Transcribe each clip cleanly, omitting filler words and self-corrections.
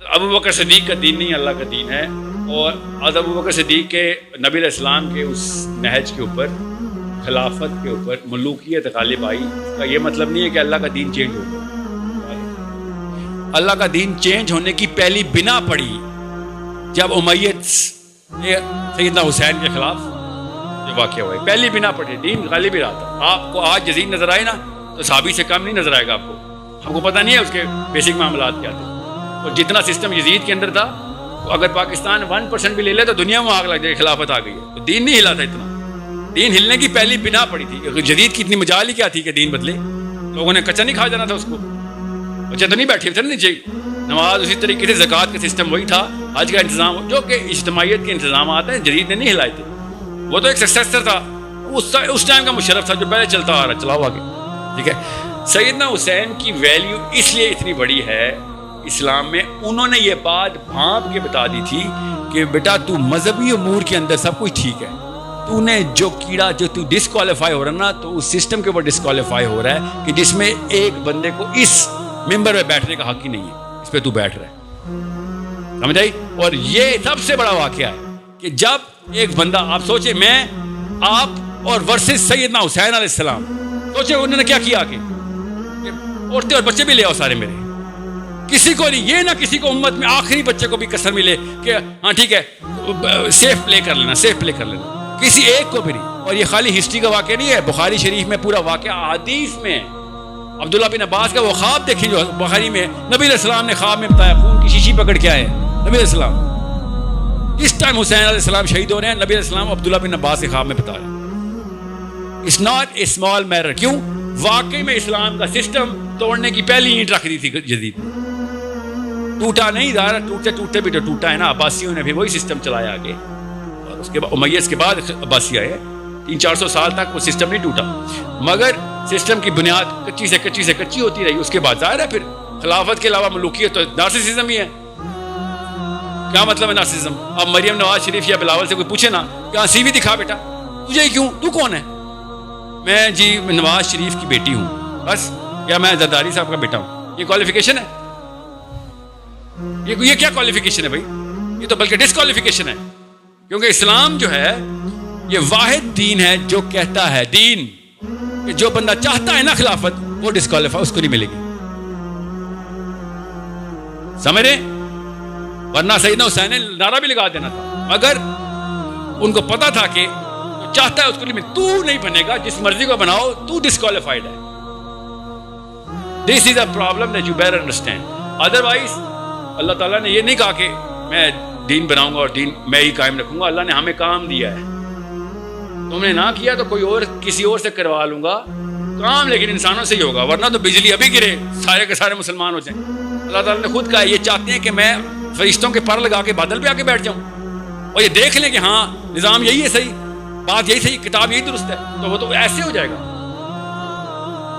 ابو بکر صدیق کا دین نہیں، اللہ کا دین ہے. اور آج ابو بکر صدیق کے نبی علیہ السلام کے اس نہج کے اوپر، خلافت کے اوپر ملوکیت غالب آئی. اس کا یہ مطلب نہیں ہے کہ اللہ کا دین چینج ہو گیا. اللہ کا دین چینج ہونے کی پہلی بنا پڑی جب امیت سیدنا حسین کے خلاف جو واقعہ ہوا ہے. پہلی بنا پڑی، دین غالب ہی رہا تھا. آپ کو آج یزید نظر آئے نا تو صحابی سے کم نہیں نظر آئے گا. آپ کو پتہ نہیں ہے اس کے بیسک معاملات کیا تھے. اور جتنا سسٹم یزید کے اندر تھا، اگر پاکستان 1% بھی لے لے تو دنیا میں آگ لگ جائے. خلافت آ گئی ہے تو دین نہیں ہلا تھا اتنا. دین ہلنے کی پہلی بنا پڑی تھی. جدید کی اتنی مجال ہی کیا تھی کہ دین بدلے. لوگوں نے کچا نہیں کھا جانا تھا اس کو. بچے تو نہیں بیٹھے تھے نا جی. نماز اسی طریقے سے، زکوٰۃ کا سسٹم وہی تھا. آج کا انتظام جو کہ اجتماعیت کے انتظامات ہیں جدید نے نہیں ہلائے تھے. وہ تو ایک سکسیسر تھا اس ٹائم کا، مشرف تھا جو پہلے چلتا آ رہا. چلاؤ آگے. ٹھیک ہے. سیدنا حسین کی ویلیو اس لیے اتنی بڑی ہے اسلام میں. انہوں نے یہ بات بھانپ کے بتا دی تھی کہ بیٹا تو مذہبی امور کے اندر سب کچھ ٹھیک ہے، تو نے جو کیڑا جو تو ڈسکوالیفائی ہو رہا نا، تو اس سسٹم کے اوپر ڈسکوالیفائی ہو رہا ہے کہ جس میں ایک بندے کو اس ممبر پہ بیٹھنے کا حق ہی نہیں ہے. اس پہ تو بیٹھ رہا ہے. سمجھ آئی؟ اور یہ سب سے بڑا واقعہ ہے کہ جب ایک بندہ، آپ سوچے میں آپ اور ورسز سیدنا حسین علیہ السلام، سوچے انہوں نے کیا کیا کہ عورتیں اور بچے بھی لے آؤ سارے میرے. کسی کو نہیں، یہ نہ کسی کو امت میں آخری بچے کو بھی کسر ملے کہ ہاں ٹھیک ہے سیف پلے کر لینا، سیف پلے کر لینا. کسی ایک کو بھی نہیں. اور یہ خالی ہسٹری کا واقعہ نہیں ہے، بخاری شریف میں پورا واقعہ حدیث میں. عبداللہ بن عباس کا وہ خواب دیکھیں جو بخاری میں نبی علیہ السلام نے خواب میں بتایا. خون کی شیشی پکڑ کے آئے نبی علیہ السلام. اس ٹائم حسین علیہ السلام شہید ہو رہے ہیں، نبی علیہ السلام عبداللہ بن عباس کے خواب میں بتا رہے ہیں. It's not a small matter. کیوں؟ واقعی میں اسلام کا سسٹم توڑنے کی پہلی اینٹ رکھ دی تھی جدید. ٹوٹا نہیں، دارا ٹوٹتے بھی تو ٹوٹا ہے نا. عباسیوں نے بھی وہی سسٹم چلایا آگے. اور اس کے بعد امیہ کے بعد عباسی آئے. 300-400 سال تک وہ سسٹم نہیں ٹوٹا، مگر سسٹم کی بنیاد کچی سے کچی ہوتی رہی. اس کے بعد ظاہر ہے پھر خلافت کے علاوہ ملوکیت تو نارسسزم ہی ہے. کیا مطلب ہے نارسسزم؟ اب مریم نواز شریف یا بلاول سے کوئی پوچھے نا کہ ہاں سی وی دکھا بیٹا، تجھے کیوں، تو کون ہے؟ میں جی نواز شریف کی بیٹی ہوں بس، یا میں زرداری صاحب کا بیٹا ہوں. یہ کوالیفیکیشن ہے؟ یہ کیا کوالیفیکیشن ہے بھائی؟ یہ تو بلکہ ڈسکوالیفیکیشن ہے. کیونکہ اسلام جو ہے یہ واحد دین ہے جو کہتا ہے، دین کہ جو بندہ چاہتا ہے نا خلافت، وہ ڈسکوالیفائی اس کو نہیں ملے گی. سمجھ رہے؟ ورنہ سیدنا حسین نے نعرہ بھی لگا دینا تھا، مگر ان کو پتا تھا کہ جو چاہتا ہے اس کو نہیں ملے. تو نہیں بنے گا، جس مرضی کو بناؤ، تو ڈسکوالیفائڈ ہے. This is a problem that you better understand. Otherwise Allah تعالیٰ نے یہ نہیں کہا کہ میں دین بناؤں گا اور دین میں ہی قائم رکھوں گا. اللہ نے ہمیں کام دیا ہے، تم نے نہ کیا تو کوئی اور کسی اور سے کروا لوں گا کام، لیکن انسانوں سے ہی ہوگا. ورنہ تو بجلی ابھی گرے سارے کے سارے مسلمان ہو جائیں. اللہ تعالیٰ نے خود کہا یہ چاہتے ہیں کہ میں فرشتوں کے پر لگا کے بادل پہ آ کے بیٹھ جاؤں اور یہ دیکھ لیں کہ ہاں نظام یہی ہے صحیح، بات یہی صحیح، کتاب یہی درست ہے، تو وہ تو ایسے ہو جائے گا.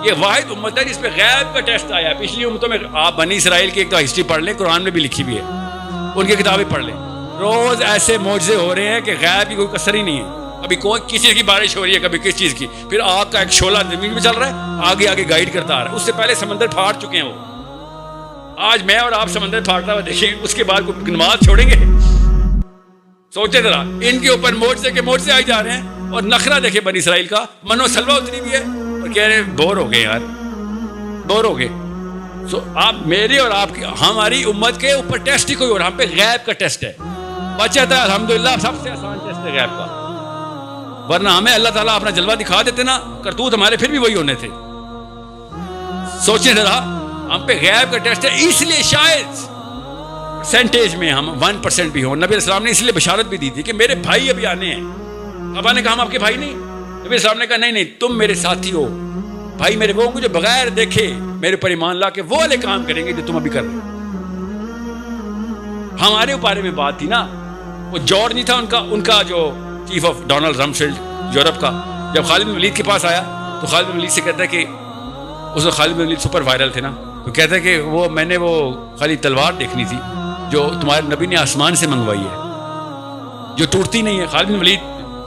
یہ واحد امت ہے جس پہ غیب کا ٹیسٹ آیا ہے. پچھلی امتوں میں آپ بنی اسرائیل کی ایک تو ہسٹری پڑھ لیں، قرآن میں بھی لکھی ہوئی ہے، ان کی کتابیں پڑھ لیں. روز ایسے معجزے ہو رہے ہیں کہ غیب کی کوئی کسر ہی نہیں ہے. کبھی کوئی کسی کی بارش ہو رہی ہے، کبھی کس چیز کی، پھر آگ کا ایک شعلہ زمین میں چل رہا ہے، آگے آگے گائیڈ کرتا آ رہا ہے. اس سے پہلے سمندر پھاڑ چکے ہیں وہ. آج میں اور آپ سمندر پھاڑتا ہوا دیکھیں، اس کے بعد کوئی نماز چھوڑیں گے؟ سوچے ذرا. ان کے اوپر معجزے کے معجزے آئی جا رہے ہیں، اور نخرہ دیکھیں بنی اسرائیل کا، منو سلوہ اتنی بھی ہے، اور کہہ رہے بور ہو گئے یار، بور ہو گئے. آپ میرے اور آپ کی، ہماری امت کے اوپر ٹیسٹ ہی کوئی اور، ہم پہ غیب کا ٹیسٹ ہے. بچہ تھا الحمدللہ، سب سے آسان ٹیسٹ ہے غیب کا. ورنہ ہمیں اللہ تعالیٰ اپنا جلوہ دکھا دیتے نا، کرتوت ہمارے پھر بھی وہی ہونے تھے. سوچیں ذرا، ہم پہ غیب کا ٹیسٹ ہے. اس لیے شاید پرسنٹیج میں ہم 1% بھی ہوں. نبی علیہ السلام نے اس لیے بشارت بھی دی تھی کہ میرے بھائی ابھی آنے ہیں. ابا نے کہا ہم آپ کے بھائی نہیں؟ نبی علیہ السلام نے کہا نہیں، تم میرے ساتھی ہو. بھائی میرے وہ ہوں گے جو بغیر دیکھے میرے پر ایمان لا کے وہ والے کام کریں گے جو تم ابھی کر رہے ہو. ہمارے بارے میں بات تھی نا. وہ جارج نہیں تھا ان کا جو chief of Donald Rumsfeld Europe کا، جب خالد بن ولید کے پاس آیا تو خالد بن ولید سے کہتا ہے کہ اس وقت خالد بن ولید سپر وائرل تھے نا، تو کہتا ہے کہ میں نے وہ خالی تلوار دیکھنی تھی جو تمہارے نبی نے آسمان سے منگوائی ہے، جو ٹوٹتی نہیں ہے. خالد بن ولید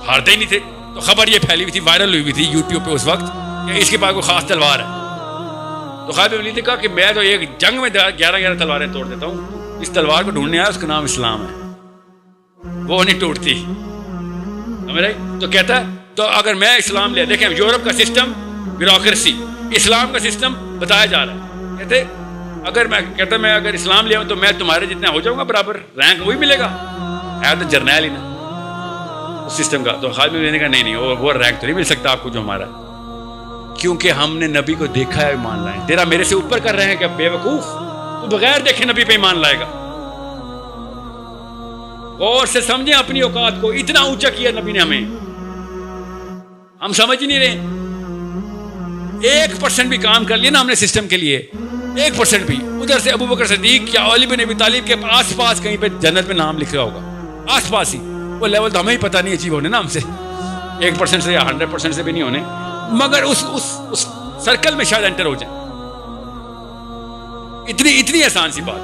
ہارتے ہی نہیں تھے، تو خبر یہ پھیلی ہوئی تھی، وائرل ہوئی تھی یوٹیوب پہ اس وقت کہ اس کے پاس کوئی خاص تلوار ہے. تو خالد بن ولید نے کہا کہ میں تو ایک جنگ میں 11 تلواریں توڑ دیتا ہوں، اس تلوار کو ڈھونڈنے آیا، اس کا نام اسلام ہے، وہ نہیں ٹوٹتی. سمجھ رہے؟ تو کہتا ہے تو اگر میں اسلام لے، دیکھیں یورپ کا سسٹم بیوروکریسی، اسلام کا سسٹم بتایا جا رہا ہے. کہتے اگر میں اگر اسلام لے آؤں تو میں تمہارے جتنا ہو جاؤں گا برابر، رینک وہی ملے گا. ہے تو جرنیل ہی نا اس سسٹم کا. تو خالد نے کہا نہیں وہ رینک تو نہیں مل سکتا آپ کو جو ہمارا، کیونکہ ہم نے نبی کو دیکھا ہے ایمان لائیں. تیرا میرے سے اوپر کر رہے ہیں کیا بے وقوف؟ تو بغیر دیکھے نبی پہ ایمان لائے گا. غور سے سمجھیں اپنی اوقات کو، اتنا اونچا کیا نبی نے ہمیں، ہم سمجھ نہیں رہے. 1% بھی کام کر لیا نا ہم نے سسٹم کے لیے، 1% بھی. ادھر سے ابو بکر صدیق یا علی بن ابی طالب کے آس پاس کہیں پہ جنت میں نام لکھا ہوگا، آس پاس ہی. وہ لیول تو ہمیں ہی پتہ نہیں اچیو ہونے نا ہم سے، 1% سے یا 100% سے بھی نہیں ہونے، مگر اس سرکل میں شاید انٹر ہو جائیں. اتنی آسان سی بات.